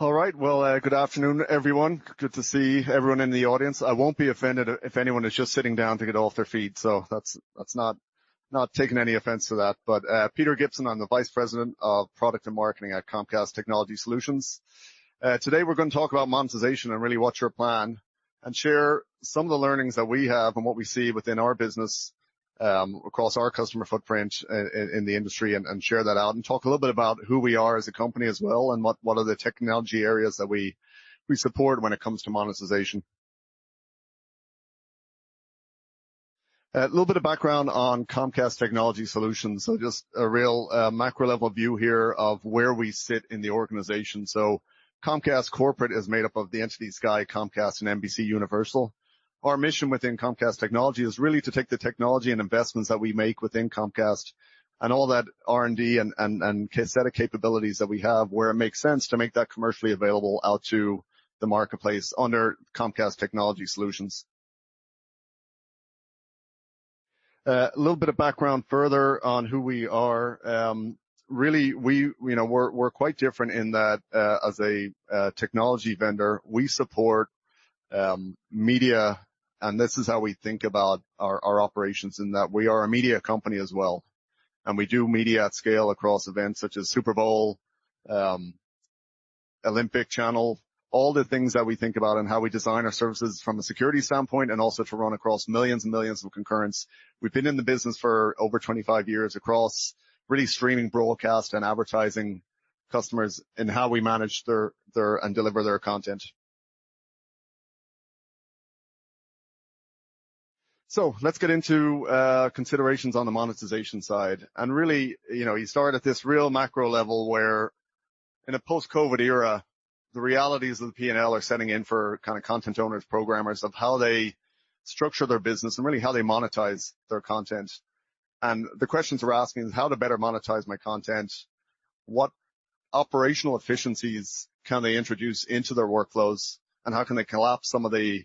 All right. Well, good afternoon, everyone. Good to see everyone in the audience. I won't be offended if anyone is just sitting down to get off their feet. So that's not taking any offense to that. But Peter Gibson, I'm the Vice President of Product and Marketing at Comcast Technology Solutions. Today we're going to talk about monetization and really what's your plan, and share some of the learnings that we have and what we see within our business across our customer footprint in the industry, and share that out and talk a little bit about who we are as a company as well, and what are the technology areas that we support when it comes to monetization. A little bit of background on Comcast Technology Solutions. So just a real macro level view here of where we sit in the organization. So Comcast Corporate is made up of the entities Sky, Comcast, and NBC Universal. Our mission within Comcast Technology is really to take the technology and investments that we make within Comcast and all that R&D and set of capabilities that we have where it makes sense to make that commercially available out to the marketplace under Comcast Technology Solutions. A little bit of background further on who we are. Really, we're quite different in that as a technology vendor, we support media. And this is how we think about our operations, in that we are a media company as well. And we do media at scale across events such as Super Bowl, Olympic Channel, all the things that we think about and how we design our services from a security standpoint, and also to run across millions and millions of concurrents. We've been in the business for over 25 years across really streaming, broadcast, and advertising customers in how we manage their and deliver their content. So let's get into considerations on the monetization side. And really, you start at this real macro level where in a post-COVID era, the realities of the P&L are setting in for kind of content owners, programmers, of how they structure their business and really how they monetize their content. And the questions we're asking is how to better monetize my content, what operational efficiencies can they introduce into their workflows, and how can they collapse some of the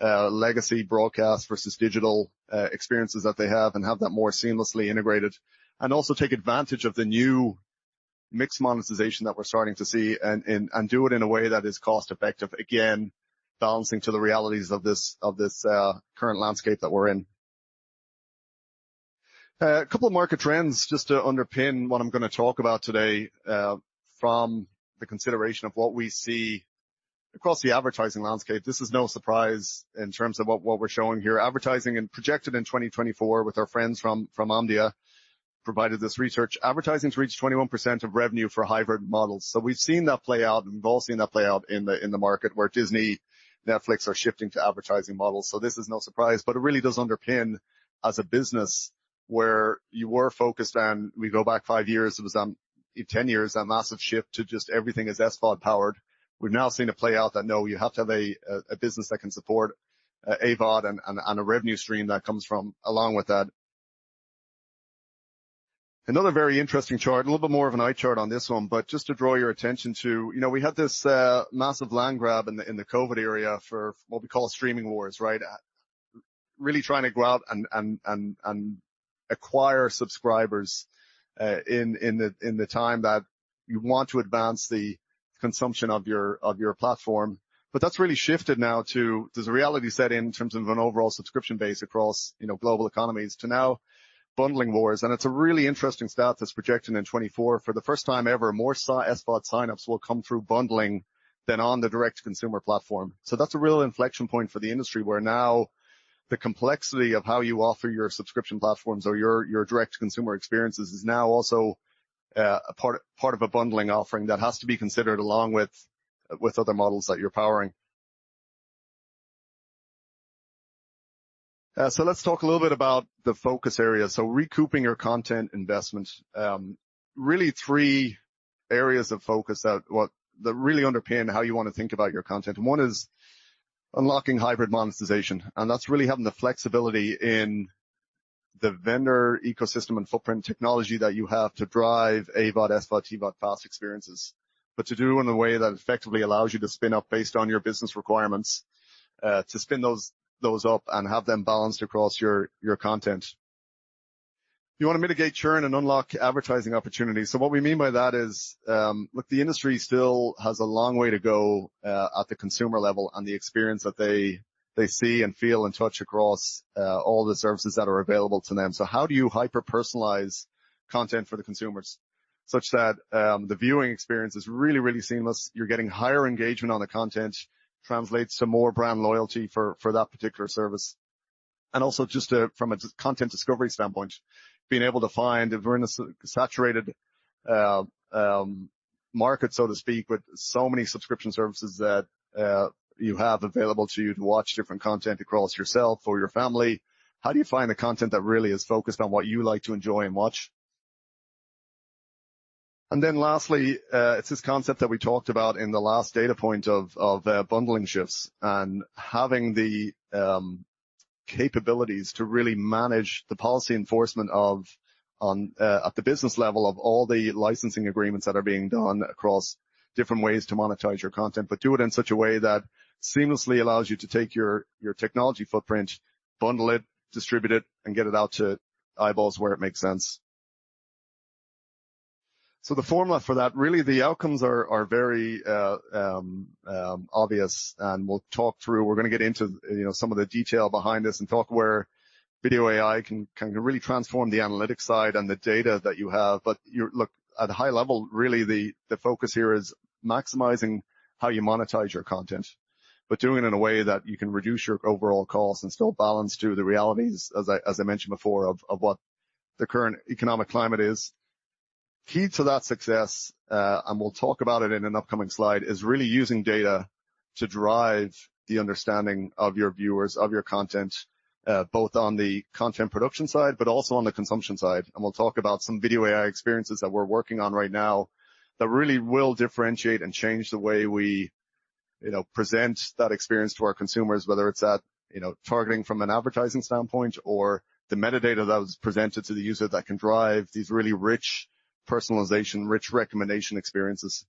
legacy broadcast versus digital experiences that they have and have that more seamlessly integrated, and also take advantage of the new mixed monetization that we're starting to see and do it in a way that is cost effective, again, balancing to the realities of this current landscape that we're in. A couple of market trends just to underpin what I'm going to talk about today from the consideration of what we see across the advertising landscape. This is no surprise in terms of what we're showing here. Advertising and projected in 2024 with our friends from Omdia provided this research. Advertising to reach 21% of revenue for hybrid models. So we've seen that play out, and we've all seen that play out in the market where Disney, Netflix are shifting to advertising models. So this is no surprise, but it really does underpin as a business where you were focused on, we go back 5 years, it was 10 years, that massive shift to just everything is SVOD powered. We've now seen it play out that no, you have to have a business that can support AVOD and a revenue stream that comes from along with that. Another very interesting chart, a little bit more of an eye chart on this one, but just to draw your attention to, we had this massive land grab in the COVID area for what we call streaming wars, right? Really trying to go out and acquire subscribers in the time that you want to advance the consumption of your platform. But that's really shifted now to, there's a reality set in terms of an overall subscription base across, global economies, to now bundling wars. And it's a really interesting stat that's projected in 24. For the first time ever, more SVOD signups will come through bundling than on the direct consumer platform. So that's a real inflection point for the industry, where now the complexity of how you offer your subscription platforms or your direct consumer experiences is now also a part of a bundling offering that has to be considered along with other models that you're powering. So let's talk a little bit about the focus areas. So recouping your content investment. Really 3 areas of focus that really underpin how you want to think about your content. And one is unlocking hybrid monetization, and that's really having the flexibility in the vendor ecosystem and footprint technology that you have to drive AVOD, SVOD, TVOD fast experiences, but to do it in a way that effectively allows you to spin up based on your business requirements, to spin those up and have them balanced across your content. You want to mitigate churn and unlock advertising opportunities. So what we mean by that is, look, the industry still has a long way to go at the consumer level and the experience that they see and feel and touch across all the services that are available to them. So how do you hyper-personalize content for the consumers such that the viewing experience is really, really seamless? You're getting higher engagement on the content, translates to more brand loyalty for that particular service. And also just from a content discovery standpoint, being able to find, if we're in a saturated market, so to speak, with so many subscription services that you have available to you to watch different content across yourself or your family, how do you find the content that really is focused on what you like to enjoy and watch? And then lastly, it's this concept that we talked about in the last data point of bundling shifts and having the capabilities to really manage the policy enforcement at the business level of all the licensing agreements that are being done across different ways to monetize your content, but do it in such a way that seamlessly allows you to take your technology footprint, bundle it, distribute it, and get it out to eyeballs where it makes sense. So the formula for that, really the outcomes are very obvious, and we'll talk through. We're going to get into some of the detail behind this and talk where video AI can really transform the analytics side and the data that you have. But look at a high level, really the focus here is maximizing how you monetize your content, but doing it in a way that you can reduce your overall costs and still balance to the realities, as I mentioned before, of what the current economic climate is. Key to that success, and we'll talk about it in an upcoming slide, is really using data to drive the understanding of your viewers, of your content, both on the content production side, but also on the consumption side. And we'll talk about some video AI experiences that we're working on right now that really will differentiate and change the way we, present that experience to our consumers, whether it's at, targeting from an advertising standpoint or the metadata that was presented to the user that can drive these really rich personalization, rich recommendation experiences.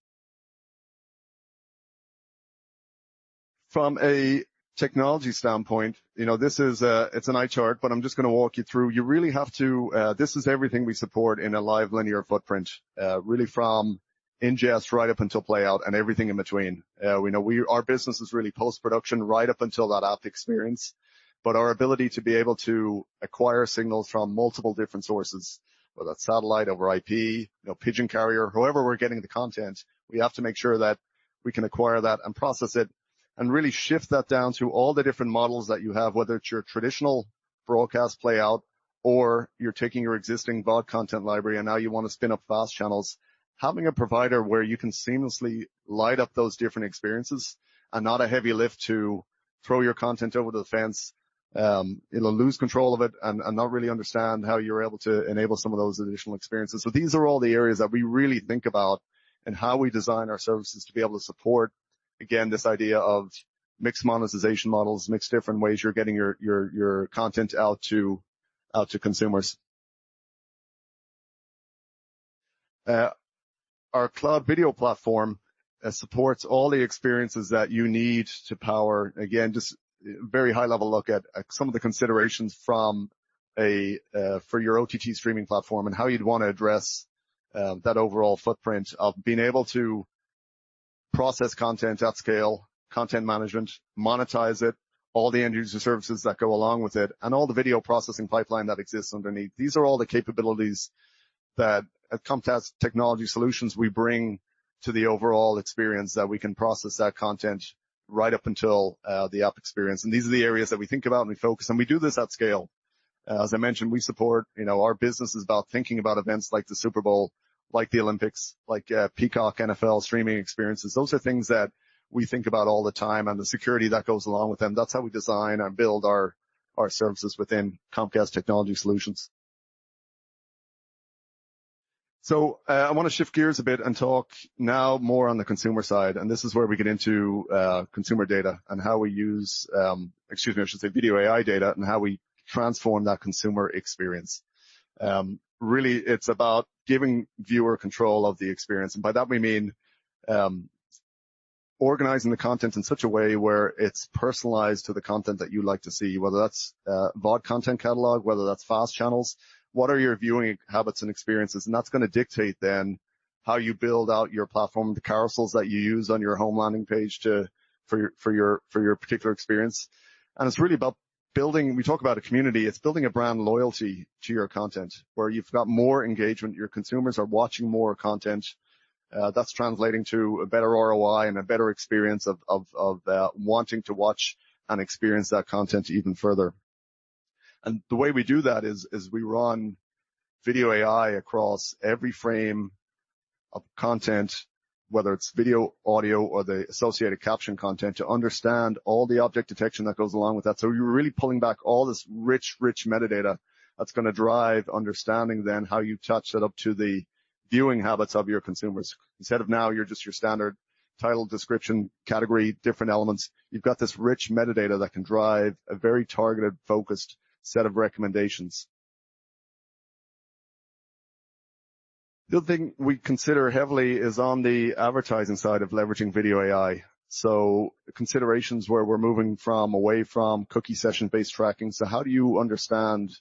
From a technology standpoint, this is it's an eye chart, but I'm just going to walk you through. You really have to, this is everything we support in a live linear footprint, really from ingest right up until play out and everything in between. We know our business is really post-production right up until that app experience, but our ability to be able to acquire signals from multiple different sources, whether that's satellite over IP, pigeon carrier, however we're getting the content, we have to make sure that we can acquire that and process it and really shift that down to all the different models that you have, whether it's your traditional broadcast play out or you're taking your existing VOD content library and now you want to spin up fast channels. Having a provider where you can seamlessly light up those different experiences and not a heavy lift to throw your content over the fence, lose control of it and not really understand how you're able to enable some of those additional experiences. So these are all the areas that we really think about and how we design our services to be able to support, again, this idea of mixed monetization models, mixed different ways you're getting your content out to consumers. Our cloud video platform supports all the experiences that you need to power, again, just very high level look at some of the considerations from for your OTT streaming platform and how you'd want to address that overall footprint of being able to process content at scale, content management, monetize it, all the end user services that go along with it, and all the video processing pipeline that exists underneath. These are all the capabilities that at Comcast Technology Solutions we bring to the overall experience, that we can process that content right up until the app experience. And these are the areas that we think about and we focus, and we do this at scale. As I mentioned, we support, our business is about thinking about events like the Super Bowl, like the Olympics, like Peacock NFL streaming experiences. Those are things that we think about all the time, and the security that goes along with them. That's how we design and build our services within Comcast Technology Solutions. So I want to shift gears a bit and talk now more on the consumer side. And this is where we get into consumer data and how we use, video AI data and how we transform that consumer experience. Really, it's about giving viewer control of the experience. And by that, we mean organizing the content in such a way where it's personalized to the content that you like to see, whether that's VOD content catalog, whether that's fast channels, what are your viewing habits and experiences? And that's going to dictate then how you build out your platform, the carousels that you use on your home landing page for your particular experience. And it's really about building, we talk about a community, it's building a brand loyalty to your content where you've got more engagement, your consumers are watching more content. That's translating to a better ROI and a better experience of wanting to watch and experience that content even further. And the way we do that is we run video AI across every frame of content, whether it's video, audio, or the associated caption content, to understand all the object detection that goes along with that. So you're really pulling back all this rich metadata that's going to drive understanding then how you touch that up to the viewing habits of your consumers. Instead of now you're just your standard title, description, category, different elements, you've got this rich metadata that can drive a very targeted, focused set of recommendations. The other thing we consider heavily is on the advertising side of leveraging video AI. So considerations where we're moving away from cookie session-based tracking. So how do you understand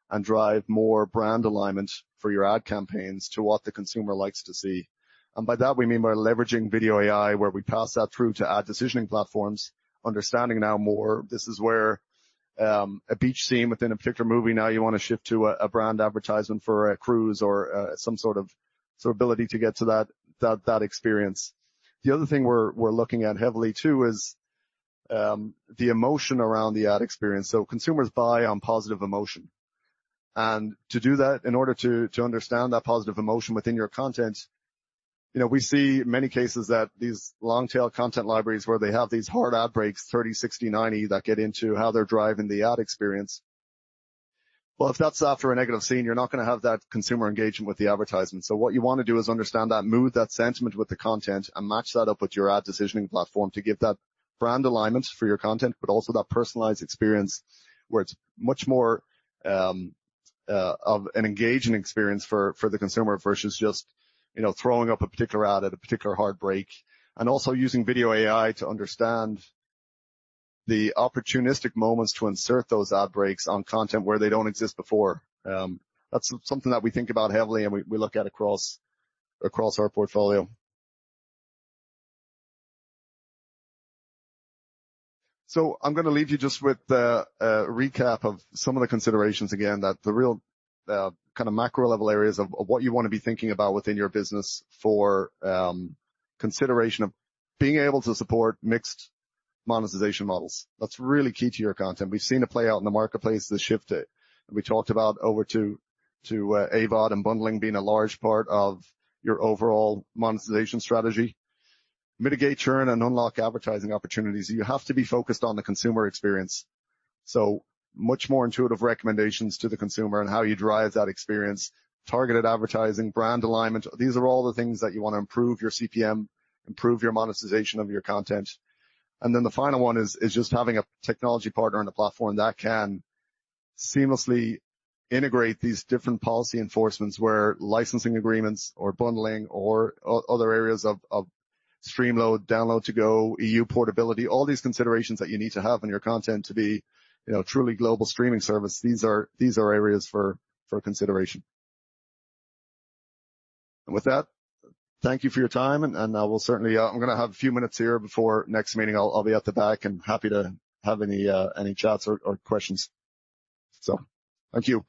and drive more brand alignment for your ad campaigns to what the consumer likes to see? And by that, we mean by leveraging video AI, where we pass that through to ad decisioning platforms, understanding now more. This is where a beach scene within a particular movie, now you want to shift to a brand advertisement for a cruise or some sort of ability to get to that experience. The other thing we're looking at heavily too is the emotion around the ad experience. So consumers buy on positive emotion. And to do that, in order to understand that positive emotion within your content, we see in many cases that these long tail content libraries where they have these hard ad breaks, 30, 60, 90, that get into how they're driving the ad experience. Well, if that's after a negative scene, you're not going to have that consumer engagement with the advertisement. So what you want to do is understand that mood, that sentiment with the content, and match that up with your ad decisioning platform to give that brand alignment for your content, but also that personalized experience where it's much more of an engaging experience for the consumer versus just throwing up a particular ad at a particular hard break. And also using video AI to understand the opportunistic moments to insert those ad breaks on content where they don't exist before. That's something that we think about heavily and we look at across our portfolio. So I'm going to leave you just with a recap of some of the considerations again, that the real kind of macro level areas of what you want to be thinking about within your business for consideration of being able to support mixed monetization models. That's really key to your content. We've seen it play out in the marketplace, the shift that we talked about over to AVOD and bundling being a large part of your overall monetization strategy. Mitigate churn and unlock advertising opportunities. You have to be focused on the consumer experience. So much more intuitive recommendations to the consumer and how you drive that experience. Targeted advertising, brand alignment. These are all the things that you want to improve your CPM, improve your monetization of your content. And then the final one is just having a technology partner and a platform that can seamlessly integrate these different policy enforcements where licensing agreements or bundling or other areas of stream load, download to go, EU portability, all these considerations that you need to have in your content to be, truly global streaming service. These are areas for consideration. And with that, thank you for your time, and I will certainly, I'm going to have a few minutes here before next meeting. I'll be at the back and happy to have any chats or questions. So, thank you.